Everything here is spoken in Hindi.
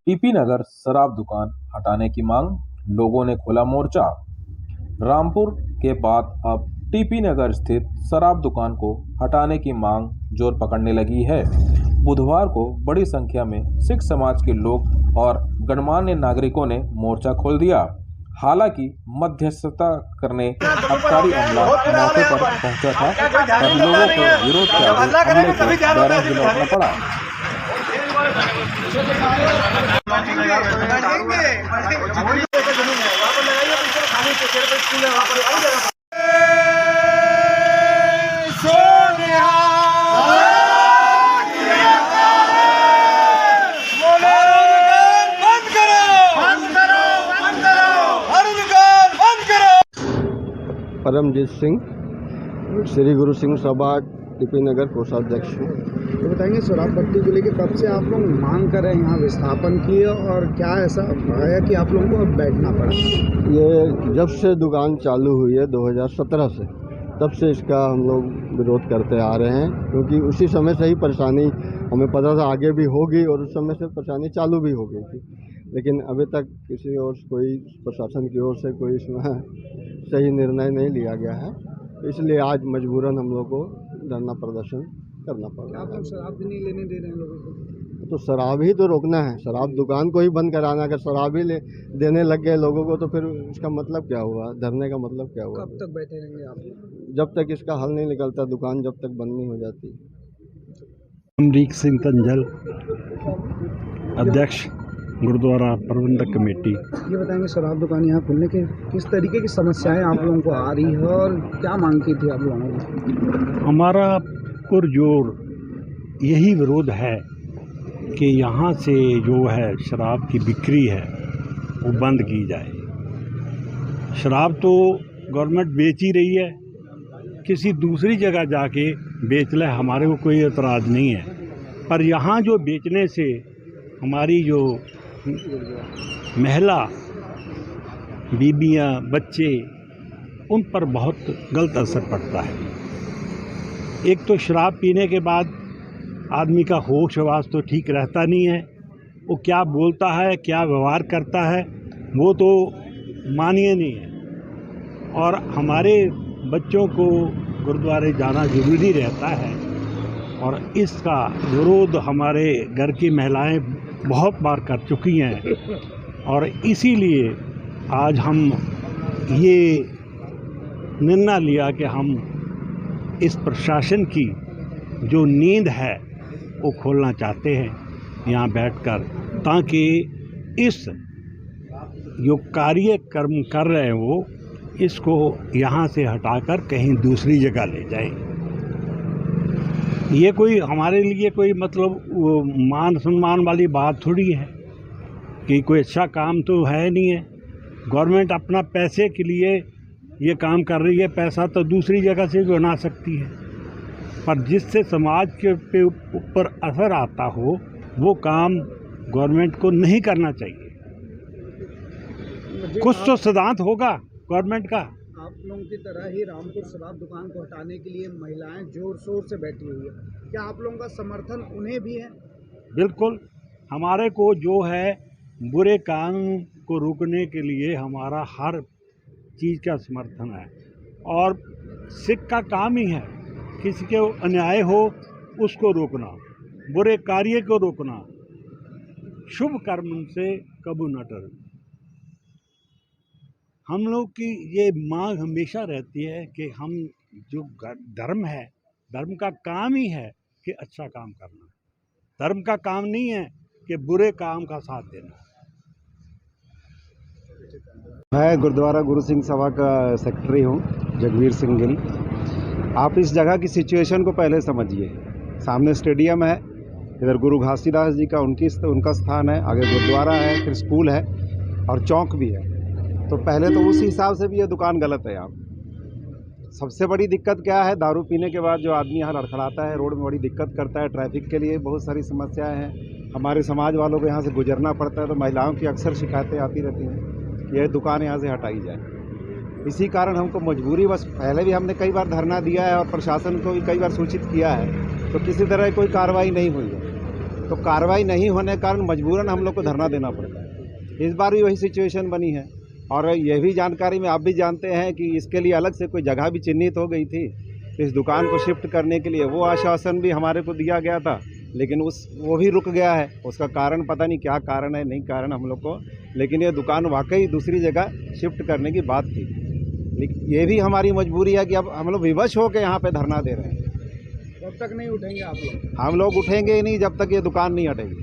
टीपी नगर शराब दुकान हटाने की मांग, लोगों ने खोला मोर्चा। रामपुर के बाद अब टीपी नगर स्थित शराब दुकान को हटाने की मांग जोर पकड़ने लगी है। बुधवार को बड़ी संख्या में सिख समाज के लोग और गणमान्य नागरिकों ने मोर्चा खोल दिया। हालांकि मध्यस्थता करने आबकारी अमला मौके पर पहुंचा था, पर लोगों को विरोध के आगे अमले को बैरक भी लौटना पड़ा। परमजीत सिंह, श्री गुरु सिंह सभा टीपी नगर कोषाध्यक्ष हूँ। तो बताएंगे शराब पट्टी को लेकर कब से आप लोग मांग कर रहे हैं, यहाँ विस्थापन की और क्या ऐसा है कि आप लोगों को अब बैठना पड़ा? ये जब से दुकान चालू हुई है 2017 से, तब से इसका हम लोग विरोध करते आ रहे हैं, क्योंकि उसी समय से ही परेशानी हमें पता था आगे भी होगी और उस समय से परेशानी चालू भी हो गई थी, लेकिन अभी तक किसी और कोई प्रशासन की ओर से कोई इसमें सही निर्णय नहीं लिया गया है। इसलिए आज मजबूरन हम लोग को धरना प्रदर्शन करना पड़ा। आप लोग शराब भी नहीं लेने दे रहे हैं लोगों को? तो शराब ही तो रोकना है, शराब दुकान को ही बंद कराना। अगर शराब ही देने लग गए लोगों को तो फिर इसका मतलब क्या हुआ, धरने का मतलब क्या हुआ? कब तक बैठे रहेंगे आप? जब तक इसका हल नहीं निकलता, दुकान जब तक बंद नहीं हो जाती। अमरीक सिंह तंजल, अध्यक्ष गुरुद्वारा प्रबंधक कमेटी। ये बताएंगे शराब दुकान यहाँ खुलने के किस तरीके की समस्याएं आप लोगों को आ रही है और क्या मांग की थी आप लोगों ने? हमारा पुरजोर यही विरोध है कि यहाँ से जो है शराब की बिक्री है वो बंद की जाए। शराब तो गवर्नमेंट बेच ही रही है, किसी दूसरी जगह जाके बेच ले, हमारे को कोई एतराज़ नहीं है, पर यहाँ जो बेचने से हमारी जो महिला बीबियाँ बच्चे उन पर बहुत गलत असर पड़ता है। एक तो शराब पीने के बाद आदमी का होश हवास तो ठीक रहता नहीं है, वो क्या बोलता है क्या व्यवहार करता है वो तो मानिए नहीं है। और हमारे बच्चों को गुरुद्वारे जाना ज़रूरी रहता है और इसका विरोध हमारे घर की महिलाएं बहुत बार कर चुकी हैं और इसीलिए आज हम ये निर्णय लिया कि हम इस प्रशासन की जो नींद है वो खोलना चाहते हैं यहाँ बैठकर, ताकि इस जो कार्यक्रम कर रहे हैं वो इसको यहाँ से हटाकर कहीं दूसरी जगह ले जाएं। ये कोई हमारे लिए कोई मतलब वो मान सम्मान वाली बात थोड़ी है कि कोई अच्छा काम तो है नहीं है। गवर्नमेंट अपना पैसे के लिए ये काम कर रही है, पैसा तो दूसरी जगह से भी बना सकती है, पर जिससे समाज के ऊपर असर आता हो वो काम गवर्नमेंट को नहीं करना चाहिए। कुछ तो सिद्धांत होगा गवर्नमेंट का। आप लोगों की तरह ही रामपुर शराब दुकान को हटाने के लिए महिलाएं जोर शोर से बैठी हुई है, क्या आप लोगों का समर्थन उन्हें भी है? बिल्कुल, हमारे को जो है बुरे काम को रोकने के लिए हमारा हर चीज़ का समर्थन है और सिख का काम ही है किसी के अन्याय हो उसको रोकना, बुरे कार्य को रोकना, शुभ कर्म से कबू न डर। हम लोग की ये मांग हमेशा रहती है कि हम जो धर्म है, धर्म का काम ही है कि अच्छा काम करना, धर्म का काम नहीं है कि बुरे काम का साथ देना। मैं गुरुद्वारा गुरु सिंह सभा का सेक्रेटरी हूँ, जगवीर सिंह गिल। आप इस जगह की सिचुएशन को पहले समझिए। सामने स्टेडियम है, इधर गुरु घासीदास जी का उनका स्थान है, आगे गुरुद्वारा है, फिर स्कूल है और चौक भी है। तो पहले तो उस हिसाब से भी ये दुकान गलत है। यहाँ सबसे बड़ी दिक्कत क्या है, दारू पीने के बाद जो आदमी यहाँ लड़खड़ाता है, रोड में बड़ी दिक्कत करता है, ट्रैफिक के लिए बहुत सारी समस्याएं हैं। हमारे समाज वालों को यहाँ से गुजरना पड़ता है, तो महिलाओं की अक्सर शिकायतें आती रहती हैं, यह दुकान यहाँ से हटाई जाए। इसी कारण हमको मजबूरी, बस पहले भी हमने कई बार धरना दिया है और प्रशासन को भी कई बार सूचित किया है, तो किसी तरह कोई कार्रवाई नहीं हुई है। तो कार्रवाई नहीं होने के कारण मजबूरन हम लोग को धरना देना पड़ता है। इस बार भी वही सिचुएशन बनी है और ये भी जानकारी में आप भी जानते हैं कि इसके लिए अलग से कोई जगह भी चिन्हित हो गई थी इस दुकान को शिफ्ट करने के लिए। वो आश्वासन भी हमारे को दिया गया था, लेकिन वो भी रुक गया है। उसका कारण पता नहीं क्या कारण है, नहीं कारण हम लोग को, लेकिन ये दुकान वाकई दूसरी जगह शिफ्ट करने की बात थी। लेकिन ये भी हमारी मजबूरी है कि अब हम लोग विवश होकर यहाँ पे धरना दे रहे हैं। कब तक नहीं उठेंगे आप लोग? हम लोग उठेंगे ही नहीं जब तक ये दुकान नहीं हटेगी।